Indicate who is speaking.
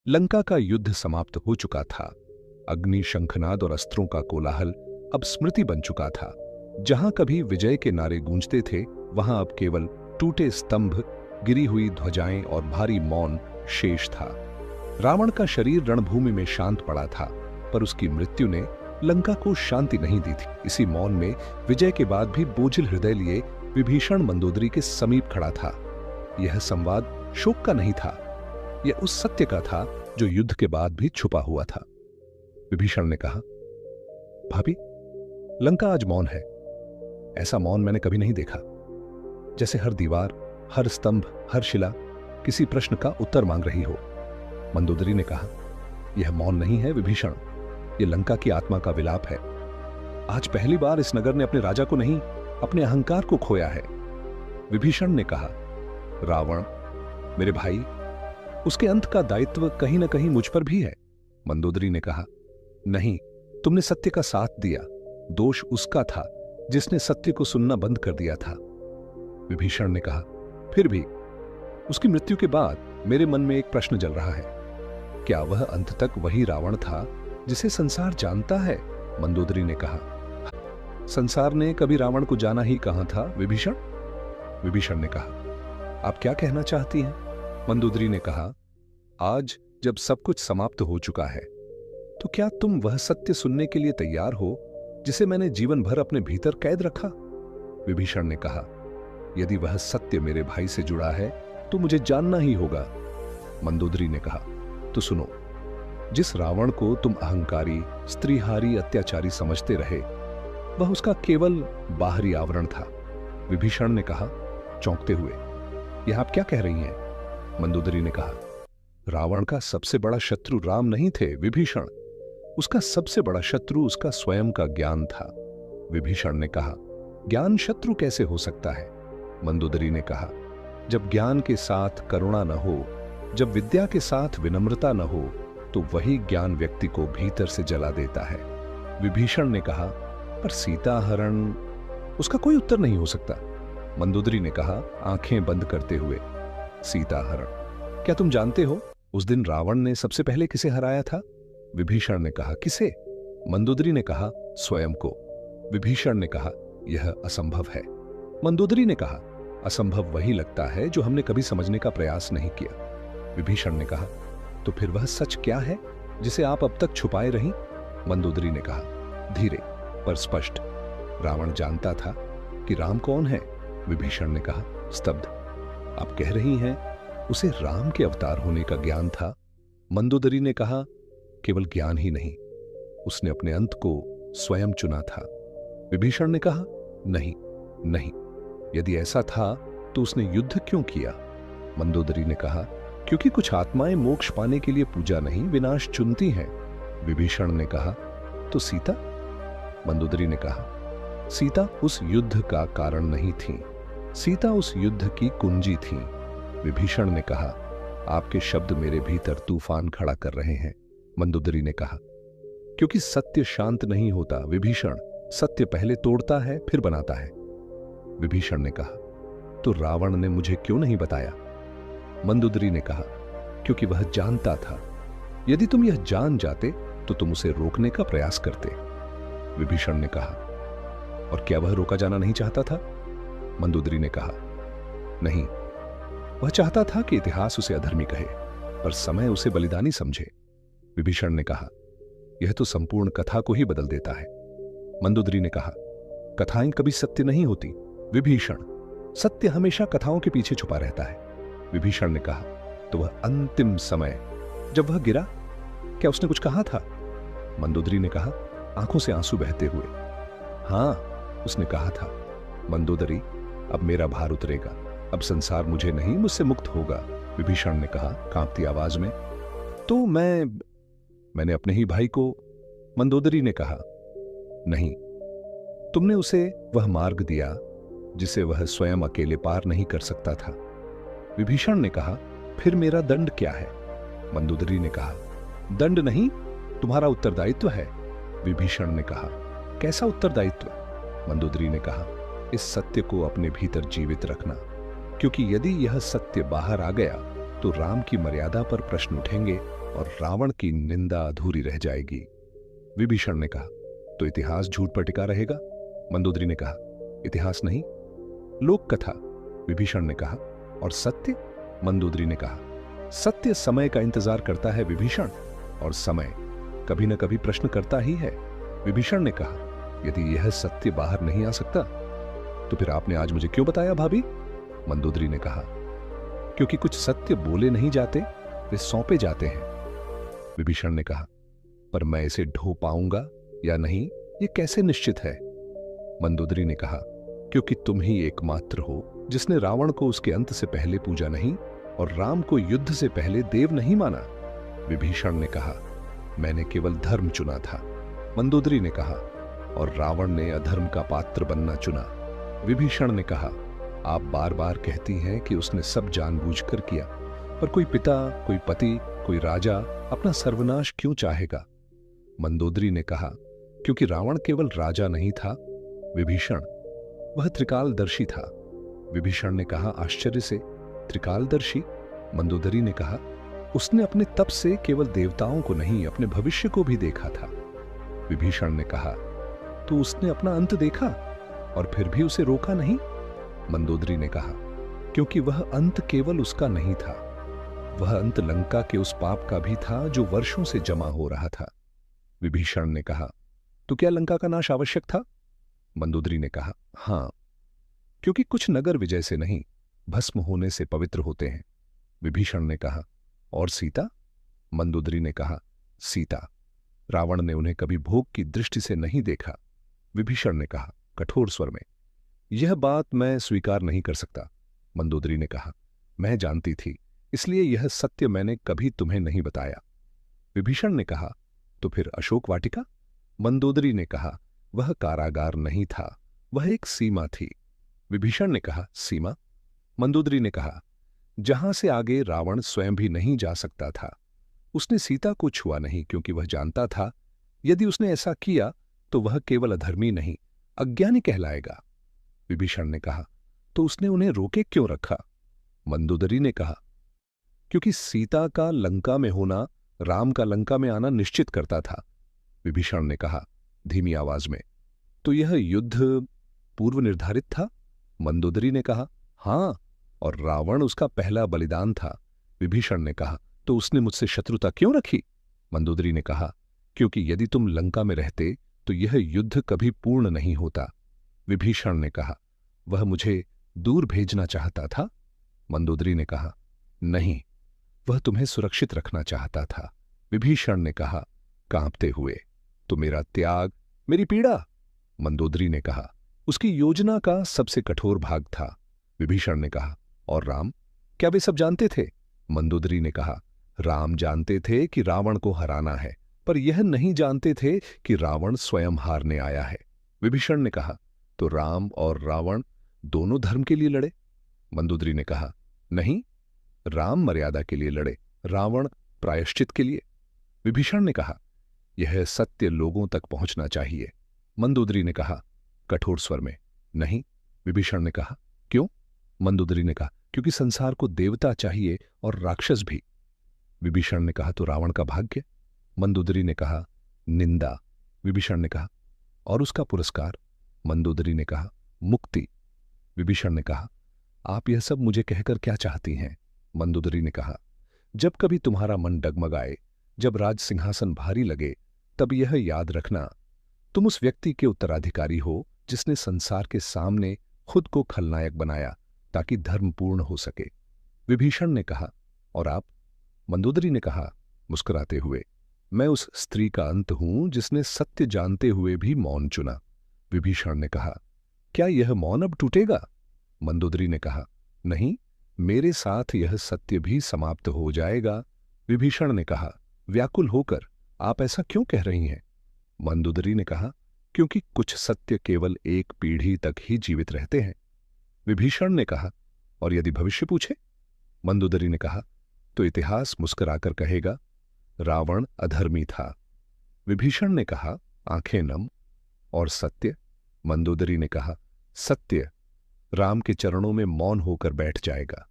Speaker 1: लंका का युद्ध समाप्त हो चुका था। अग्नि, शंखनाद और अस्त्रों का कोलाहल अब स्मृति बन चुका था। जहां कभी विजय के नारे गूंजते थे, वहां अब केवल टूटे स्तंभ, गिरी हुई ध्वजाएं और भारी मौन शेष था। रावण का शरीर रणभूमि में शांत पड़ा था, पर उसकी मृत्यु ने लंका को शांति नहीं दी थी। इसी मौन में विजय के बाद भी बोझिल हृदय लिए विभीषण मंदोदरी के समीप खड़ा था। यह संवाद शोक का नहीं था, यह उस सत्य का था जो युद्ध के बाद भी छुपा हुआ था। विभीषण ने कहा, भाभी, लंका आज मौन है। ऐसा मौन मैंने कभी नहीं देखा। जैसे हर दीवार, हर स्तंभ, हर शिला किसी प्रश्न का उत्तर मांग रही हो। मंदोदरी ने कहा, यह मौन नहीं है विभीषण, यह लंका की आत्मा का विलाप है। आज पहली बार इस नगर ने अपने राजा को नहीं, अपने अहंकार को खोया है। विभीषण ने कहा, रावण मेरे भाई, उसके अंत का दायित्व कहीं ना कहीं मुझ पर भी है। मंदोदरी ने कहा, नहीं, तुमने सत्य का साथ दिया। दोष उसका था जिसने सत्य को सुनना बंद कर दिया था। विभीषण ने कहा, फिर भी उसकी मृत्यु के बाद मेरे मन में एक प्रश्न जल रहा है। क्या वह अंत तक वही रावण था जिसे संसार जानता है? मंदोदरी ने कहा, संसार ने कभी रावण को जाना ही कहां था विभीषण? विभीषण ने कहा, आप क्या कहना चाहती हैं? मंदोदरी ने कहा, आज जब सब कुछ समाप्त हो चुका है, तो क्या तुम वह सत्य सुनने के लिए तैयार हो जिसे मैंने जीवन भर अपने भीतर कैद रखा? विभीषण ने कहा, यदि वह सत्य मेरे भाई से जुड़ा है तो मुझे जानना ही होगा। मंदोदरी ने कहा, तो सुनो, जिस रावण को तुम अहंकारी, स्त्रीहारी, अत्याचारी समझते रहे, वह उसका केवल बाहरी आवरण था। विभीषण ने कहा, चौंकते हुए, यह आप क्या कह रही हैं? मंदोदरी ने कहा, रावण का सबसे बड़ा शत्रु राम नहीं थे विभीषण, उसका सबसे बड़ा शत्रु उसका स्वयं का ज्ञान था। विभीषण ने कहा, ज्ञान शत्रु कैसे हो सकता है? मंदोदरी ने कहा, जब ज्ञान के साथ करुणा न हो, जब विद्या के साथ विनम्रता न हो, तो वही ज्ञान व्यक्ति को भीतर से जला देता है। विभीषण ने कहा, पर सीता हरण, उसका कोई उत्तर नहीं हो सकता। मंदोदरी ने कहा, आंखें बंद करते हुए, सीता हरण, क्या तुम जानते हो उस दिन रावण ने सबसे पहले किसे हराया था? विभीषण ने कहा, किसे? मंदोदरी ने कहा, स्वयं को। विभीषण ने कहा, यह असंभव है। मंदोदरी ने कहा, असंभव वही लगता है जो हमने कभी समझने का प्रयास नहीं किया। विभीषण ने कहा, तो फिर वह सच क्या है जिसे आप अब तक छुपाए रही? मंदोदरी ने कहा, धीरे पर स्पष्ट, रावण जानता था कि राम कौन है। विभीषण ने कहा, स्तब्ध, आप कह रही हैं उसे राम के अवतार होने का ज्ञान था? मंदोदरी ने कहा, केवल ज्ञान ही नहीं, उसने अपने अंत को स्वयं चुना था। विभीषण ने कहा, नहीं नहीं, यदि ऐसा था तो उसने युद्ध क्यों किया? मंदोदरी ने कहा, क्योंकि कुछ आत्माएं मोक्ष पाने के लिए पूजा नहीं, विनाश चुनती हैं। विभीषण ने कहा, तो सीता? मंदोदरी ने कहा, सीता उस युद्ध का कारण नहीं थी, सीता उस युद्ध की कुंजी थी। विभीषण ने कहा, आपके शब्द मेरे भीतर तूफान खड़ा कर रहे हैं। मंदोदरी ने कहा, क्योंकि सत्य शांत नहीं होता विभीषण, सत्य पहले तोड़ता है फिर बनाता है। विभीषण ने कहा, तो रावण ने मुझे क्यों नहीं बताया? मंदोदरी ने कहा, क्योंकि वह जानता था। यदि तुम यह जान जाते तो तुम उसे रोकने का प्रयास करते। विभीषण ने कहा, और क्या वह रोका जाना नहीं चाहता था? मंदोदरी ने कहा, नहीं, वह चाहता था कि इतिहास उसे अधर्मी कहे, पर समय उसे बलिदानी समझे। विभीषण ने कहा, यह तो संपूर्ण कथा को ही बदल देता है। मंदोदरी ने कहा, कथाएं कभी सत्य नहीं होती विभीषण, सत्य हमेशा कथाओं के पीछे छुपा रहता है। विभीषण ने कहा, तो वह अंतिम समय जब वह गिरा, क्या उसने कुछ कहा था? मंदोदरी ने कहा, आंखों से आंसू बहते हुए, हां, उसने कहा था, मंदोदरी, अब मेरा भार उतरेगा, अब संसार मुझे नहीं, मुझसे मुक्त होगा। विभीषण ने कहा कांपती आवाज में, तो मैंने अपने ही भाई को। मंदोदरी ने कहा, नहीं, तुमने उसे वह मार्ग दिया जिसे वह स्वयं अकेले पार नहीं कर सकता था। विभीषण ने कहा, फिर मेरा दंड क्या है? मंदोदरी ने कहा, दंड नहीं, तुम्हारा उत्तरदायित्व है। विभीषण ने कहा, कैसा उत्तरदायित्व? मंदोदरी ने कहा, इस सत्य को अपने भीतर जीवित रखना, क्योंकि यदि यह सत्य बाहर आ गया तो राम की मर्यादा पर प्रश्न उठेंगे और रावण की निंदा अधूरी रह जाएगी। विभीषण ने कहा, तो इतिहास झूठ पर टिका रहेगा? मंदोदरी ने कहा, इतिहास नहीं, लोक कथा। विभीषण ने कहा, और सत्य? मंदोदरी ने कहा, सत्य समय का इंतजार करता है विभीषण, और समय कभी न कभी प्रश्न करता ही है। विभीषण ने कहा, यदि यह सत्य बाहर नहीं आ सकता तो फिर आपने आज मुझे क्यों बताया भाभी? मंदोदरी ने कहा, क्योंकि कुछ सत्य बोले नहीं जाते, वे सौंपे जाते हैं। विभीषण ने कहा, पर मैं इसे ढो पाऊंगा या नहीं, ये कैसे निश्चित है? मंदोदरी ने कहा, क्योंकि तुम ही एकमात्र हो जिसने रावण को उसके अंत से पहले पूजा नहीं और राम को युद्ध से पहले देव नहीं माना। विभीषण ने कहा, मैंने केवल धर्म चुना था। मंदोदरी ने कहा, और रावण ने अधर्म का पात्र बनना चुना। विभीषण ने कहा, आप बार बार कहती हैं कि उसने सब जानबूझकर किया, पर कोई पिता, कोई पति, कोई राजा अपना सर्वनाश क्यों चाहेगा? मंदोदरी ने कहा, क्योंकि रावण केवल राजा नहीं था विभीषण, वह त्रिकालदर्शी था। विभीषण ने कहा, आश्चर्य से, त्रिकालदर्शी? मंदोदरी ने कहा, उसने अपने तप से केवल देवताओं को नहीं, अपने भविष्य को भी देखा था। विभीषण ने कहा, तो उसने अपना अंत देखा और फिर भी उसे रोका नहीं? मंदोदरी ने कहा, क्योंकि वह अंत केवल उसका नहीं था, वह अंत लंका के उस पाप का भी था जो वर्षों से जमा हो रहा था। विभीषण ने कहा, तो क्या लंका का नाश आवश्यक था? मंदोदरी ने कहा, हां, क्योंकि कुछ नगर विजय से नहीं, भस्म होने से पवित्र होते हैं। विभीषण ने कहा, और सीता? मंदोदरी ने कहा, सीता, रावण ने उन्हें कभी भोग की दृष्टि से नहीं देखा। विभीषण ने कहा कठोर स्वर में, यह बात मैं स्वीकार नहीं कर सकता। मंदोदरी ने कहा, मैं जानती थी, इसलिए यह सत्य मैंने कभी तुम्हें नहीं बताया। विभीषण ने कहा, तो फिर अशोक वाटिका? मंदोदरी ने कहा, वह कारागार नहीं था, वह एक सीमा थी। विभीषण ने कहा, सीमा? मंदोदरी ने कहा, जहां से आगे रावण स्वयं भी नहीं जा सकता था। उसने सीता को छुआ नहीं, क्योंकि वह जानता था यदि उसने ऐसा किया तो वह केवल अधर्मी नहीं, अज्ञानी कहलाएगा। विभीषण ने कहा, तो उसने उन्हें रोके क्यों रखा? मंदोदरी ने कहा, क्योंकि सीता का लंका में होना राम का लंका में आना निश्चित करता था। विभीषण ने कहा धीमी आवाज में, तो यह युद्ध पूर्व निर्धारित था? मंदोदरी ने कहा, हां, और रावण उसका पहला बलिदान था। विभीषण ने कहा, तो उसने मुझसे शत्रुता क्यों रखी? मंदोदरी ने कहा, क्योंकि यदि तुम लंका में रहते तो यह युद्ध कभी पूर्ण नहीं होता। विभीषण ने कहा, वह मुझे दूर भेजना चाहता था? मंदोदरी ने कहा, नहीं, वह तुम्हें सुरक्षित रखना चाहता था। विभीषण ने कहा कांपते हुए, तो मेरा त्याग, मेरी पीड़ा? मंदोदरी ने कहा, उसकी योजना का सबसे कठोर भाग था। विभीषण ने कहा, और राम, क्या वे सब जानते थे? मंदोदरी ने कहा, राम जानते थे कि रावण को हराना है, पर यह नहीं जानते थे कि रावण स्वयं हारने आया है। विभीषण ने कहा, तो राम और रावण दोनों धर्म के लिए लड़े? मंदोदरी ने कहा, नहीं, राम मर्यादा के लिए लड़े, रावण प्रायश्चित के लिए। विभीषण ने कहा, यह सत्य लोगों तक पहुंचना चाहिए। मंदोदरी ने कहा कठोर स्वर में, नहीं। विभीषण ने कहा, क्यों? मंदोदरी ने कहा, क्योंकि संसार को देवता चाहिए और राक्षस भी। विभीषण ने कहा, तो रावण का भाग्य? मंदोदरी ने कहा, निंदा। विभीषण ने कहा, और उसका पुरस्कार? मंदोदरी ने कहा, मुक्ति। विभीषण ने कहा, आप यह सब मुझे कहकर क्या चाहती हैं? मंदोदरी ने कहा, जब कभी तुम्हारा मन डगमगाए, जब राज सिंहासन भारी लगे, तब यह याद रखना, तुम उस व्यक्ति के उत्तराधिकारी हो जिसने संसार के सामने खुद को खलनायक बनाया ताकि धर्म पूर्ण हो सके। विभीषण ने कहा, और आप? मंदोदरी ने कहा मुस्कुराते हुए, मैं उस स्त्री का अंत हूं जिसने सत्य जानते हुए भी मौन चुना। विभीषण ने कहा, क्या यह मौन अब टूटेगा? मंदोदरी ने कहा, नहीं, मेरे साथ यह सत्य भी समाप्त हो जाएगा। विभीषण ने कहा व्याकुल होकर, आप ऐसा क्यों कह रही हैं? मंदोदरी ने कहा, क्योंकि कुछ सत्य केवल एक पीढ़ी तक ही जीवित रहते हैं। विभीषण ने कहा, और यदि भविष्य पूछे? मंदोदरी ने कहा, तो इतिहास मुस्कुराकर कहेगा रावण अधर्मी था। विभीषण ने कहा आंखें नम, और सत्य? मंदोदरी ने कहा, सत्य राम के चरणों में मौन होकर बैठ जाएगा।